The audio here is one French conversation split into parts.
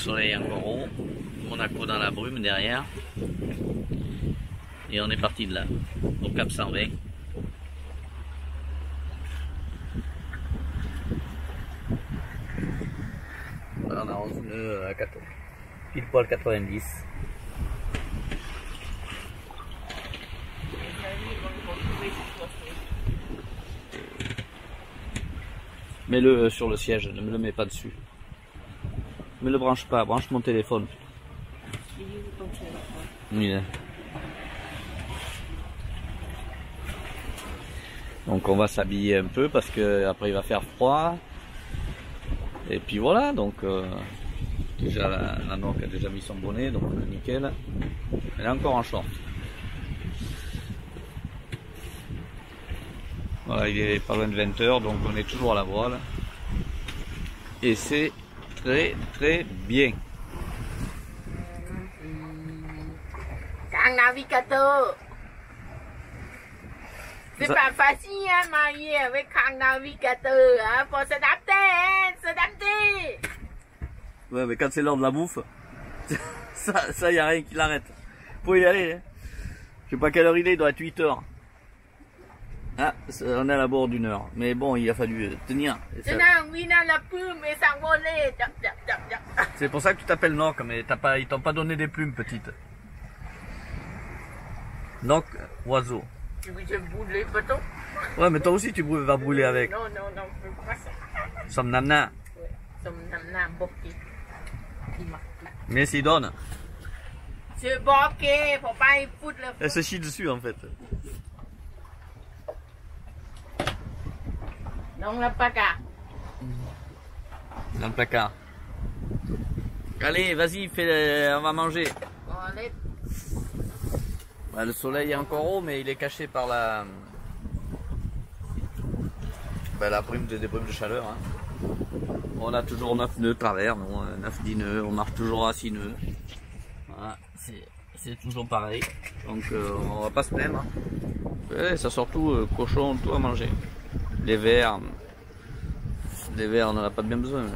soleil encore haut, Monaco dans la brume derrière. Et on est parti de là, au Cap 120. Voilà, on a 11 nœuds à 14, pile poil 90. Mets-le sur le siège, ne me le mets pas dessus. Ne me le branche pas, branche mon téléphone. Oui. Donc on va s'habiller un peu parce que après il va faire froid. Et puis voilà, donc déjà la Noc a déjà mis son bonnet, donc nickel. Elle est encore en short. Voilà, il est pas loin de 20 h, donc on est toujours à la voile. Et c'est très très bien. Un navigateur. C'est pas facile à marier avec un navigateur, hein, faut s'adapter, hein, s'adapter. Ouais, mais quand c'est l'heure de la bouffe, ça y a rien qui l'arrête. Faut y aller, hein. Je sais pas quelle heure il doit être 8 h. Ah, on est à la bord d'une heure. Mais bon, il a fallu tenir. C'est pour ça que tu t'appelles Noc, mais ils t'ont pas donné des plumes, petite. Noc, oiseau. Tu veux brûler, peut-on? Ouais, mais toi aussi tu vas brûler avec. Non, je veux pas ça. Somnamna. Ouais, somnamna, bokeh. Mais s'il donne. C'est bokeh, faut pas y foutre le feu. Elle se chie dessus en fait. Dans le placard. Dans le placard. Allez, vas-y, on va manger. Bon, allez. Bah, le soleil est encore haut, mais il est caché par la brume des brumes de chaleur. Hein. On a toujours 9 nœuds travers, 9-10 nœuds, on marche toujours à 6 nœuds. Voilà, c'est toujours pareil. Donc on va pas se plaindre. Hein. Ouais, ça sort tout, cochon, tout à manger. Les vers, on n'en a pas bien besoin.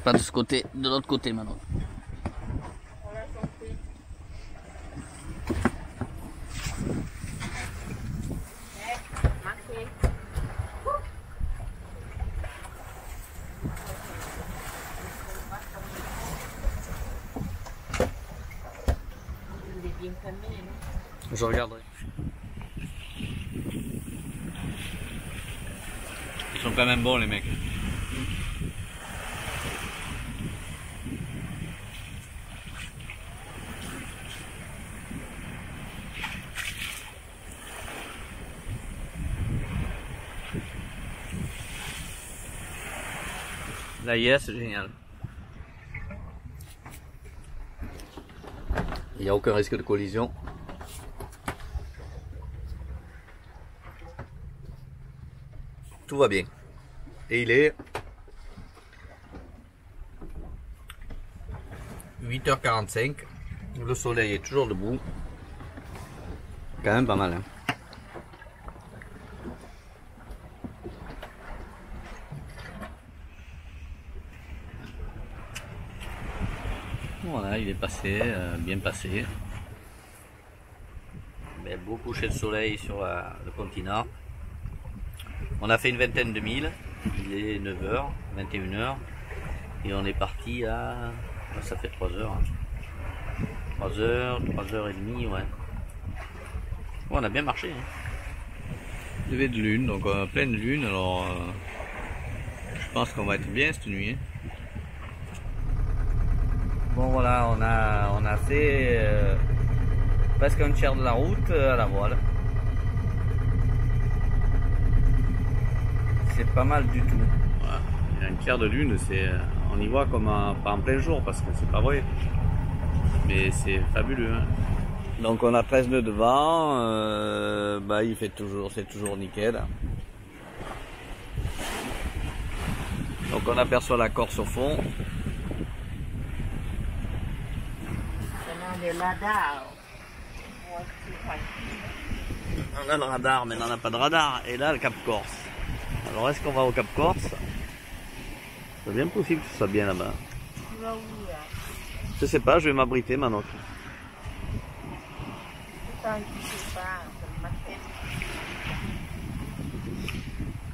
Pas de ce côté, de l'autre côté maintenant. Je regarderai. Ils sont quand même bons les mecs. La yes, c'est génial. Il n'y a aucun risque de collision. Tout va bien. Et il est 8 h 45. Le soleil est toujours debout. Quand même pas mal. Hein. Voilà, il est passé, bien passé. Mais beau coucher de soleil sur le continent. On a fait une vingtaine de milles, il est 9 h, 21 h, et on est parti à, ça fait 3 heures, 3 heures, 3 heures et demie, ouais. Bon, on a bien marché. Hein. Levé de lune, donc pleine lune, alors je pense qu'on va être bien cette nuit. Hein. Bon voilà, on a fait presque un tiers de la route à la voile. C'est pas mal du tout. Voilà. Il y a un tiers de lune, on y voit comme pas en plein jour parce que c'est pas vrai. Mais c'est fabuleux. Hein. Donc on a 13 nœuds devant, il fait toujours, c'est toujours nickel. Donc on aperçoit la Corse au fond. On a le radar, mais on n'a pas de radar. Et là, le Cap Corse. Alors, est-ce qu'on va au Cap Corse? C'est bien possible que ce soit bien là-bas. Tu vas où là? Je sais pas, je vais m'abriter maintenant. Putain, tu sais pas, ça m'a fait.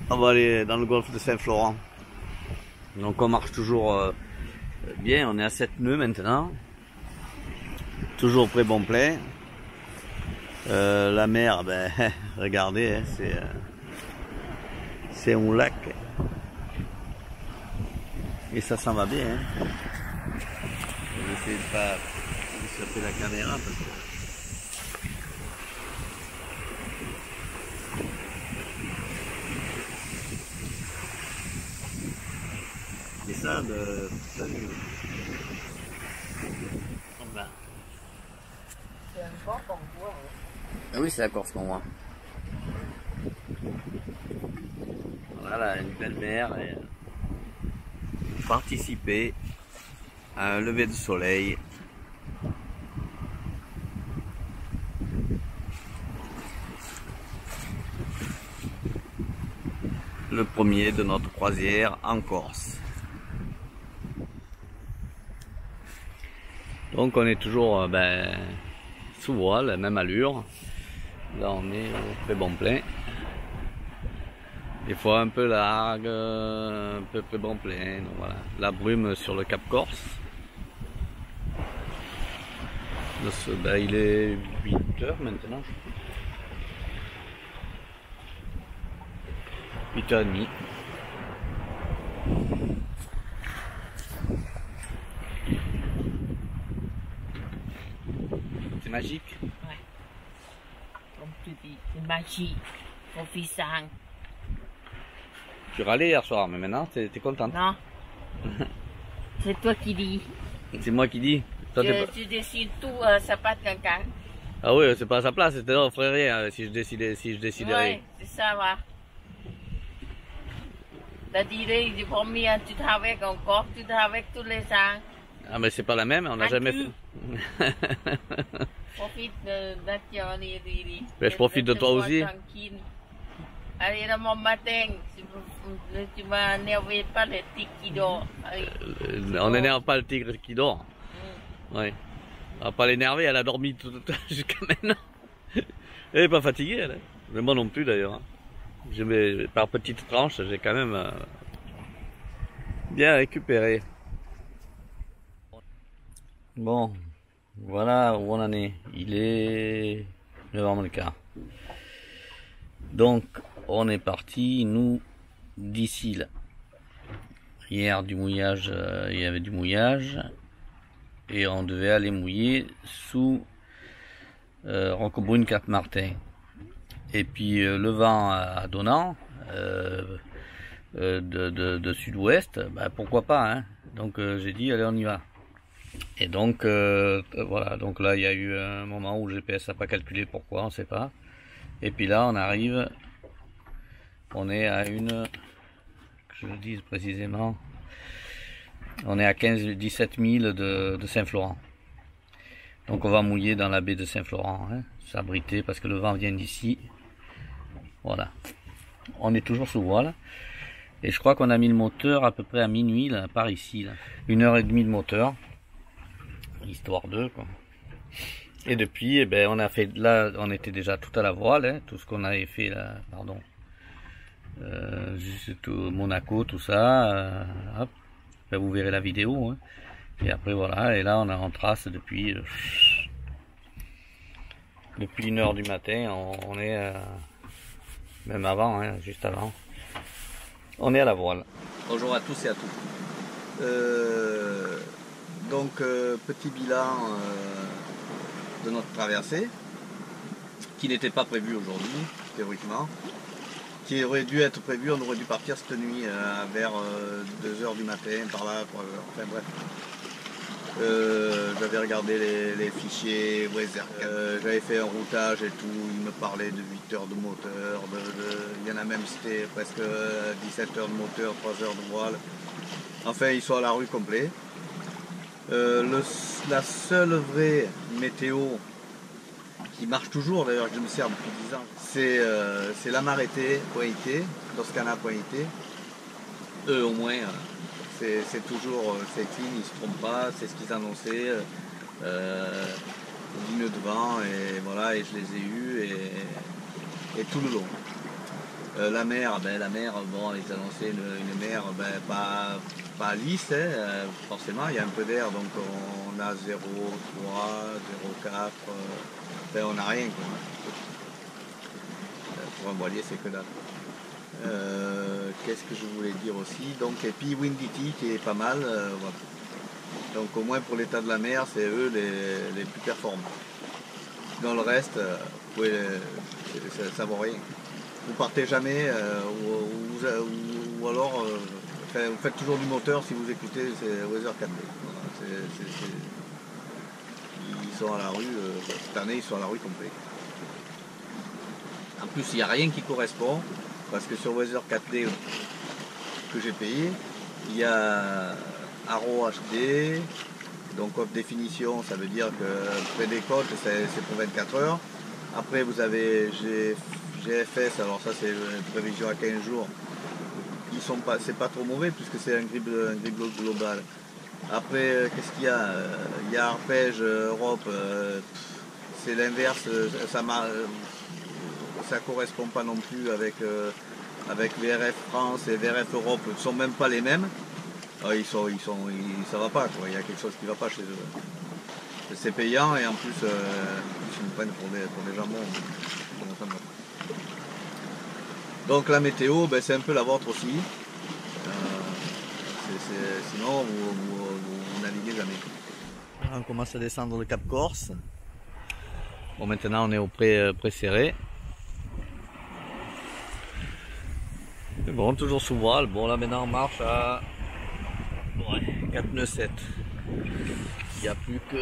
On va aller dans le golfe de Saint-Florent. Donc on marche toujours bien, on est à 7 nœuds maintenant. Toujours près Bonplein. La mer, ben, regardez, hein, c'est un lac. Et ça s'en va bien. Hein. Je vais essayer de pas échapper la caméra parce que... Et ça, de toute la nuit. C'est un bon qu'on voit. Hein. Ah oui, c'est la Corse qu'on voit. Voilà, une belle mer. Et participer à un lever de soleil. Le premier de notre croisière en Corse. Donc on est toujours sous voile, même allure. Là on est très Bonplein. Des fois un peu largue, un peu près Bonplein. Donc voilà. La brume sur le Cap Corse. Il est 8h maintenant. 8h30. C'est magique. Ouais. Comme tu dis, c'est magique. Profitant. Tu râlais hier soir, mais maintenant t'es contente. Non. C'est toi qui dis. C'est moi qui dis. Toi, Tu décides tout, ça pas de quelqu'un. Ah oui, c'est pas à sa place, c'était on ferait rien si je décidais Ouais, c'est ça, va. T'as dit, du premier, tu travailles encore, tu travailles tous les ans. Ah mais c'est pas la même, on n'a jamais fait. Profite de Mais je profite de toi aussi. Tranquille. Allez, dans mon matin, tu m'as énervé pas le tigre qui dort. On n'énerve pas le tigre qui dort. Oui. On va pas l'énerver, elle a dormi jusqu'à maintenant. Elle est pas fatiguée, elle. Mais moi non plus d'ailleurs. Par petites tranches, j'ai quand même bien récupéré. Bon, voilà où on en est. Il est 9h moins le quart. Donc, on est parti, nous, d'ici là. Hier, du mouillage, il y avait du mouillage. Et on devait aller mouiller sous Roquebrune Cap Martin. Et puis le vent à donnant de sud-ouest, bah, pourquoi pas, hein. Donc j'ai dit allez on y va. Et donc voilà, donc là il y a eu un moment où le GPS n'a pas calculé pourquoi, on sait pas. Et puis là on arrive, on est à une, que je le dise précisément, on est à 17 000 de Saint-Florent. Donc on va mouiller dans la baie de Saint-Florent, hein, s'abriter parce que le vent vient d'ici. Voilà. On est toujours sous voile. Et je crois qu'on a mis le moteur à peu près à minuit, là, par ici. Là. 1h30 de moteur. Histoire d'eux, quoi. Et depuis, eh ben, on a fait, là, on était déjà tout à la voile, hein, tout ce qu'on avait fait là, pardon. Juste tout, Monaco, tout ça. Hop. Ben, vous verrez la vidéo. Hein. Et après, voilà. Et là, on est en trace depuis 1h du matin. On est... même avant, hein, juste avant. On est à la voile. Bonjour à tous et à toutes. Donc, petit bilan de notre traversée, qui n'était pas prévu aujourd'hui, théoriquement. Qui aurait dû être prévu, on aurait dû partir cette nuit vers 2h du matin, par là, 3h, enfin bref. J'avais regardé les fichiers, j'avais fait un routage et tout, il me parlait de 8 heures de moteur, il y en a même c'était presque 17 heures de moteur, 3 heures de voile. Enfin ils sont à la rue complet. La seule vraie météo qui marche toujours, d'ailleurs je me sers depuis 10 ans, c'est l'Amarete.it, Toscana.it. Eux au moins c'est toujours, c'est clean, ils ne se trompent pas, c'est ce qu'ils annonçaient. Ligne de vent, et voilà, et je les ai eus, et tout le long. La mer, bon, ils annonçaient une mer pas lisse, hein, forcément, il y a un peu d'air, donc on a 0,3, 0,4, on n'a rien, quoi. Pour un voilier, c'est que dalle. Qu'est-ce que je voulais dire aussi, donc, et puis Windy qui est pas mal, voilà. Donc au moins pour l'état de la mer, c'est eux les plus performants. Dans le reste, ça vaut rien. Vous partez jamais, ou alors vous faites toujours du moteur si vous écoutez Weather 4D. Voilà, ils sont à la rue, cette année ils sont à la rue complet. En plus il n'y a rien qui correspond, parce que sur Weather 4D que j'ai payé, il y a Arrow HD, donc haute définition, ça veut dire que près des côtes c'est pour 24 heures. Après vous avez GFS, alors ça c'est une prévision à 15 jours. C'est pas trop mauvais puisque c'est un grip global. Après qu'est-ce qu'il y a? Il y a Arpège Europe, c'est l'inverse, ça correspond pas non plus avec VRF France et VRF Europe, ne sont même pas les mêmes. Ça va pas, quoi. Il y a quelque chose qui va pas chez eux. C'est payant et en plus ils nous prennent pour des jambons. Donc la météo, c'est un peu la vôtre aussi. Sinon vous naviguez jamais. On commence à descendre le Cap Corse. Bon, maintenant on est au pré-serré. Bon, toujours sous voile. Bon, là maintenant on marche à 4 nœuds 7. Il n'y a plus que...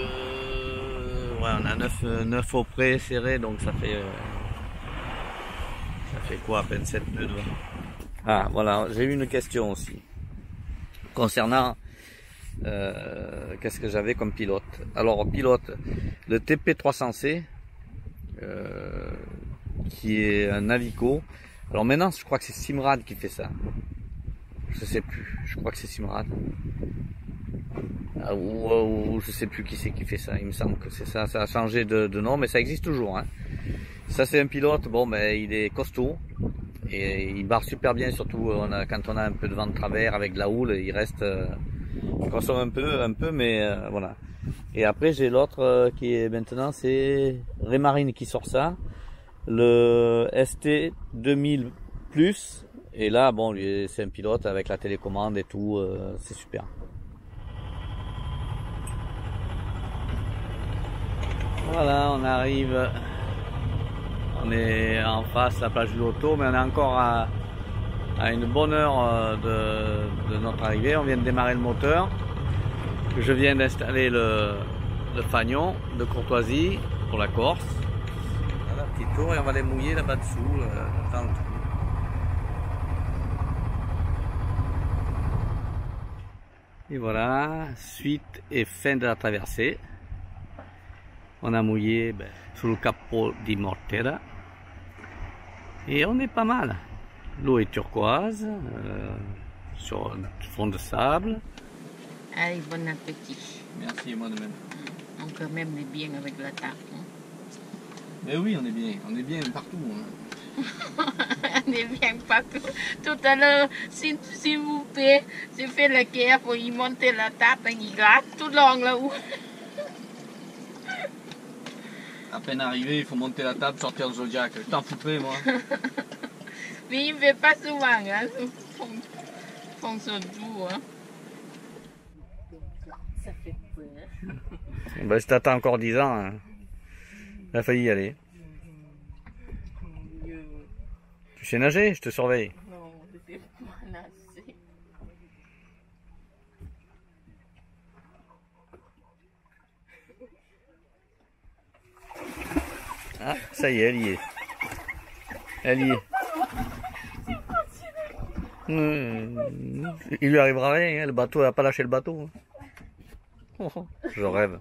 Ouais, on a 9 au pré serré, donc ça fait quoi, à peine 7 nœuds de vent. Ah, voilà, j'ai eu une question aussi. Concernant qu'est-ce que j'avais comme pilote. Alors, pilote, le TP300C, qui est un Navico. Alors maintenant, je crois que c'est Simrad qui fait ça. Je sais plus, je crois que c'est Simrad. Ou je sais plus qui c'est qui fait ça, il me semble que c'est ça. Ça a changé de nom, mais ça existe toujours, hein. Ça c'est un pilote, bon il est costaud et il barre super bien, surtout quand on a un peu de vent de travers avec de la houle, il reste, il consomme un peu, mais voilà. Et après j'ai l'autre qui est maintenant, c'est Raymarine qui sort ça, le ST 2000 plus, et là bon lui c'est un pilote avec la télécommande et tout, c'est super. Voilà, on arrive, on est en face de la plage du Loto, mais on est encore à une bonne heure de notre arrivée. On vient de démarrer le moteur. Je viens d'installer le fanion de courtoisie pour la Corse. Voilà, petit tour, et on va les mouiller là-bas dessous, dans le trou. Et voilà, suite et fin de la traversée. On a mouillé sous le Capo di Mortera et on est pas mal. L'eau est turquoise sur un fond de sable. Allez, bon appétit. Merci, moi de même. On quand même est bien avec la tarte. Hein? Mais oui, on est bien partout. Hein. On est bien partout. Tout à l'heure, s'il vous plaît, j'ai fait le quai pour y monter la tarte et il gratte tout long là-haut. À peine arrivé, il faut monter la table, sortir le Zodiac. Je t'en foutrais, moi. Mais il ne fait pas souvent, hein. Fonction doux, hein. Ça fait peur. Si t'attends encore 10 ans, hein, il a failli y aller. Tu sais nager, je te surveille. Non, je sais pas nager. Ah, ça y est, elle y est. Elle y est. Il lui arrivera rien, hein, le bateau, elle n'a pas lâché le bateau. Je rêve.